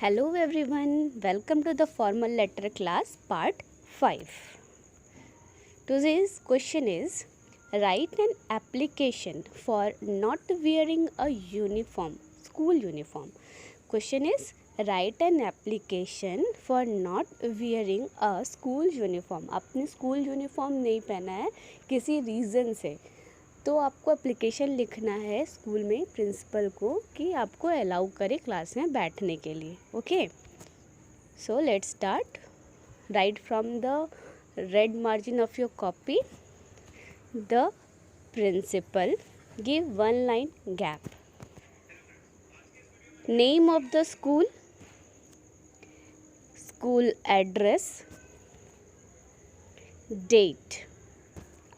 Hello everyone, welcome to the formal letter class part 5. Today's question is write an application for not wearing a uniform, school uniform. Question is write an application for not wearing a school uniform. आपने school uniform नहीं पहना है किसी reason से, तो आपको application लिखना है स्कूल में प्रिंसिपल को कि आपको अलाउ करे क्लास में बैठने के लिए. Okay, so let's start. Right from the red margin of your copy the principal, give 1 line gap. Name of the school, school address, date,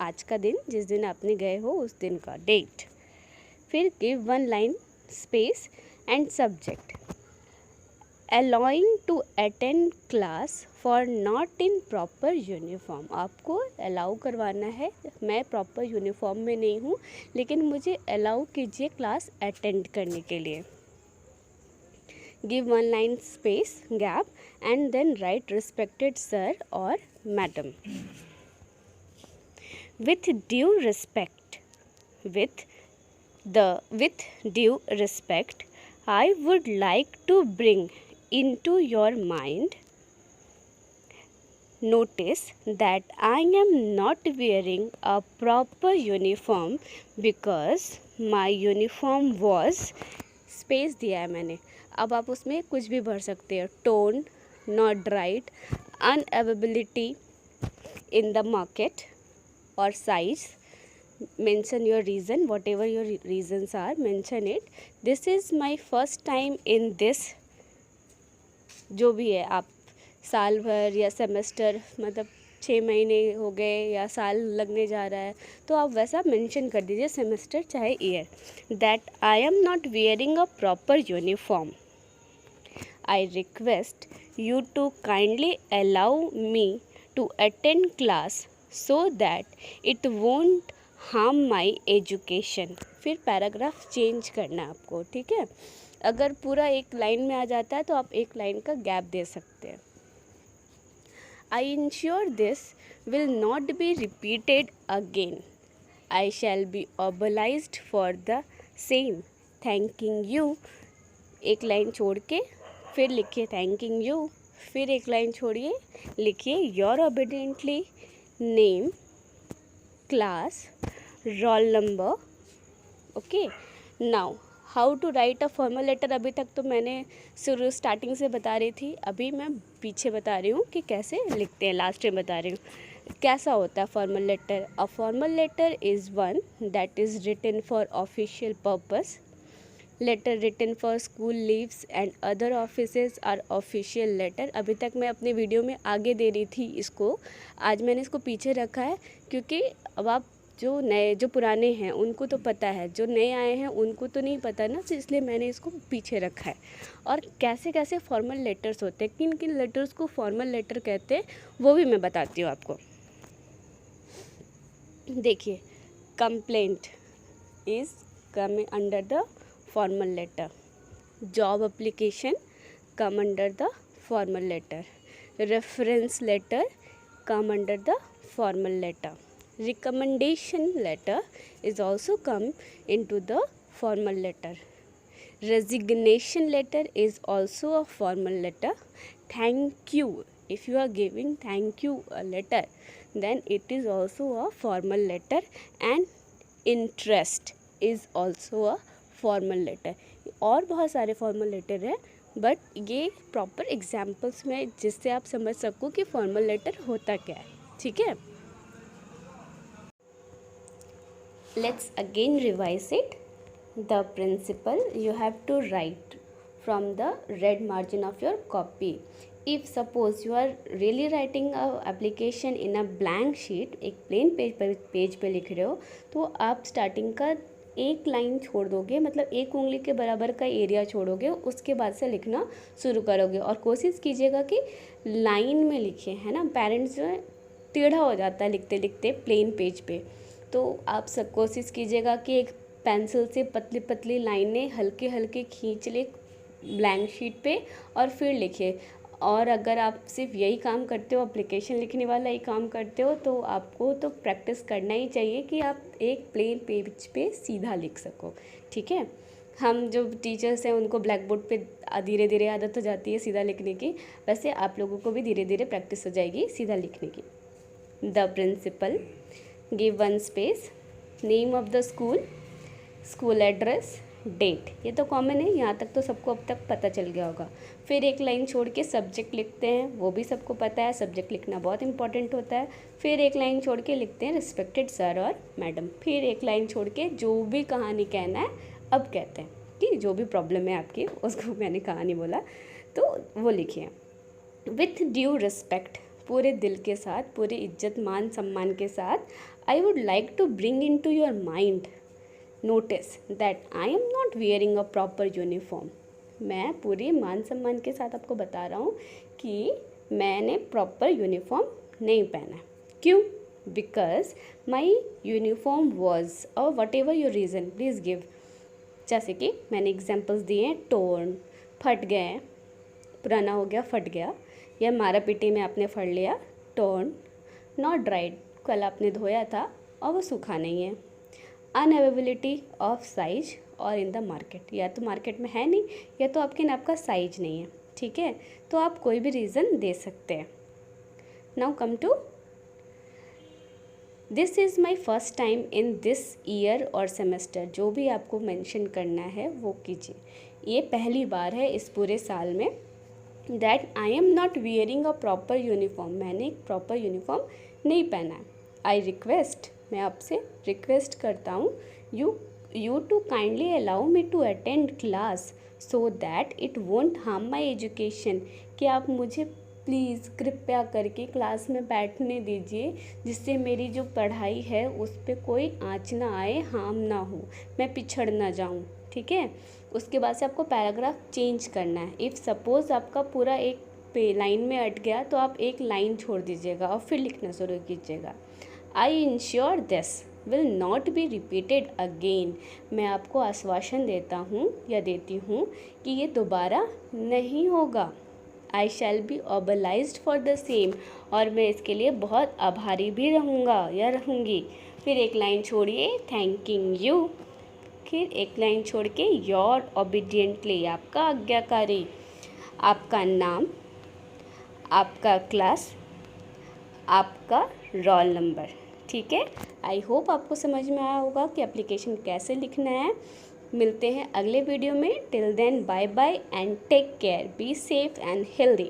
आज का दिन जिस दिन आपने गए हो उस दिन का डेट. फिर give 1 line space and subject. Allowing to attend class for not in proper uniform. आपको अलाउ करवाना है, मैं प्रॉपर यूनिफॉर्म में नहीं हूँ लेकिन मुझे अलाउ कीजिए क्लास अटेंड करने के लिए. Give 1 line space gap and then write respected sir और madam. With due respect, with due respect, I would like to bring into your mind notice that I am not wearing a proper uniform because my uniform was space दिया है मैंने. अब आप उसमें कुछ भी भर सकते हो. Tone, not right, unavailability in the market or size. Mention your reason, whatever your reasons are, mention it. This is my first time in this. जो भी है, आप साल भर या सेमेस्टर, मतलब 6 महीने हो गए या साल लगने जा रहा है, तो आप वैसा मेंशन कर दीजिए, सेमेस्टर चाहे year. That I am not wearing a proper uniform. I request you to kindly allow me to attend class so that it won't harm my education. फिर पैराग्राफ चेंज करना है आपको, ठीक है. अगर पूरा एक लाइन में आ जाता है तो आप एक लाइन का गैप दे सकते हैं. I ensure this will not be repeated again. I shall be obliged for the same. Thanking you, एक लाइन छोड़ के फिर लिखिए थैंकिंग यू. फिर एक लाइन छोड़िए, लिखिए your obediently name, class, roll number. Okay, now how to write a formal letter. अभी तक तो मैंने स्टार्टिंग से बता रही थी, अभी मैं पीछे बता रही हूँ कि कैसे लिखते हैं. लास्ट में बता रही हूँ कैसा होता है formal letter. A formal letter is one that is written for official purpose. Letter written for school leaves and other offices are official letter. अभी तक मैं अपने वीडियो में आगे दे रही थी इसको, आज मैंने इसको पीछे रखा है क्योंकि अब आप जो पुराने हैं उनको तो पता है, जो नए आए हैं उनको तो नहीं पता ना, तो इसलिए मैंने इसको पीछे रखा है. और कैसे कैसे फॉर्मल लेटर्स होते हैं, किन किन लेटर्स को फॉर्मल लेटर कहते हैं वो भी मैं बताती हूँ आपको. देखिए, complaint is coming under the formal letter. Job application come under the formal letter. Reference letter come under the formal letter. Recommendation letter is also come into the formal letter. Resignation letter is also a formal letter. Thank you, if you are giving thank you a letter, then it is also a formal letter. And interest is also a formal letter. और बहुत सारे formal letter हैं, but ये proper examples में जिससे आप समझ सको कि फॉर्मल लेटर होता क्या है, ठीक है. Let's again revise it. The principal, you have to write from the red margin of your copy. If suppose you are really writing a application in a blank sheet, एक plain page पे लिख रहे हो, तो आप starting का एक line छोड़ दोगे, मतलब एक उंगली के बराबर का एरिया छोड़ोगे, उसके बाद से लिखना शुरू करोगे. और कोशिश कीजिएगा कि लाइन में लिखें, है ना. पेरेंट्स जो है टेढ़ा हो जाता है लिखते लिखते प्लेन पेज पे, तो आप सब कोशिश कीजिएगा कि एक पेंसिल से पतली पतली लाइनें हल्के हल्के खींच ले ब्लैंक शीट पे और फिर लिखिए। और अगर आप सिर्फ यही काम करते हो, एप्लीकेशन लिखने वाला ही काम करते हो, तो आपको तो प्रैक्टिस करना ही चाहिए कि आप एक प्लेन पेज पे सीधा लिख सको। ठीक है, हम जो टीचर्स हैं उनको ब्लैक बोर्ड पे धीरे धीरे आदत हो जाती है सीधा लिखने की, वैसे आप लोगों को भी धीरे धीरे प्रैक्टिस हो जाएगी सीधा लिखने की। The principal give one space, name of the school, school address, date. ये तो कॉमन है, यहाँ तक तो सबको अब तक पता चल गया होगा। फिर एक लाइन छोड़ के सब्जेक्ट लिखते हैं, वो भी सबको पता है, सब्जेक्ट लिखना बहुत इंपॉर्टेंट होता है। फिर एक लाइन छोड़ के लिखते हैं रिस्पेक्टेड सर और मैडम। फिर एक लाइन छोड़ के जो भी कहानी कहना है अब कहते हैं कि जो भी प्रॉब्लम है आपकी, उसको मैंने कहानी बोला तो वो लिखिए। विथ ड्यू रिस्पेक्ट, पूरे दिल के साथ, पूरी इज्जत मान सम्मान के साथ, I would like to bring into your mind notice that I am not wearing a proper uniform. मैं पूरी मान सम्मान के साथ आपको बता रहा हूँ कि मैंने प्रॉपर यूनिफॉर्म नहीं पहना। क्यों? बिकॉज माई यूनिफॉर्म वॉज और what ever your reason please give. जैसे कि मैंने एग्जाम्पल्स दिए हैं, टोर्न, फट गए, पुराना हो गया फट गया, या मारा पीटी में आपने फड़ लिया, टोर्न, नॉट ड्राइड, कल आपने धोया था और वो सूखा नहीं है, अनअवेलेबिलिटी ऑफ साइज और इन द मार्केट, या तो मार्केट में है नहीं या तो आपके नाप का साइज नहीं है। ठीक है, तो आप कोई भी रीज़न दे सकते हैं। Now come to this is my first time in this year और सेमेस्टर। जो भी आपको मेंशन करना है वो कीजिए। ये पहली बार है इस पूरे साल में that I am not wearing a proper uniform, मैंने एक प्रॉपर यूनिफॉर्म नहीं पहना है। आई रिक्वेस्ट, मैं आपसे रिक्वेस्ट करता हूँ, you to kindly allow me to attend class so that it won't harm my education, कि आप मुझे प्लीज़ कृपया करके क्लास में बैठने दीजिए, जिससे मेरी जो पढ़ाई है उस पर कोई आँच ना आए, हार्म ना हो, मैं पिछड़ ना जाऊँ। ठीक है, उसके बाद से आपको पैराग्राफ चेंज करना है। इफ़ सपोज़ आपका पूरा एक पे लाइन में अट गया तो आप एक लाइन छोड़ दीजिएगा और फिर लिखना शुरू कीजिएगा। आई ensure this will not be repeated again, मैं आपको आश्वासन देता हूँ या देती हूँ कि ये दोबारा नहीं होगा। I shall be obliged for the same, और मैं इसके लिए बहुत आभारी भी रहूँगा या रहूँगी। फिर एक लाइन छोड़िए, थैंकिंग यू। फिर एक लाइन छोड़ के योर ओबीडियंटली, आपका आज्ञाकारी, आपका नाम, आपका क्लास, आपका रोल नंबर। ठीक है, आई होप आपको समझ में आया होगा कि एप्लीकेशन कैसे लिखना है। मिलते हैं अगले वीडियो में। Till then bye bye and take care, be safe and healthy.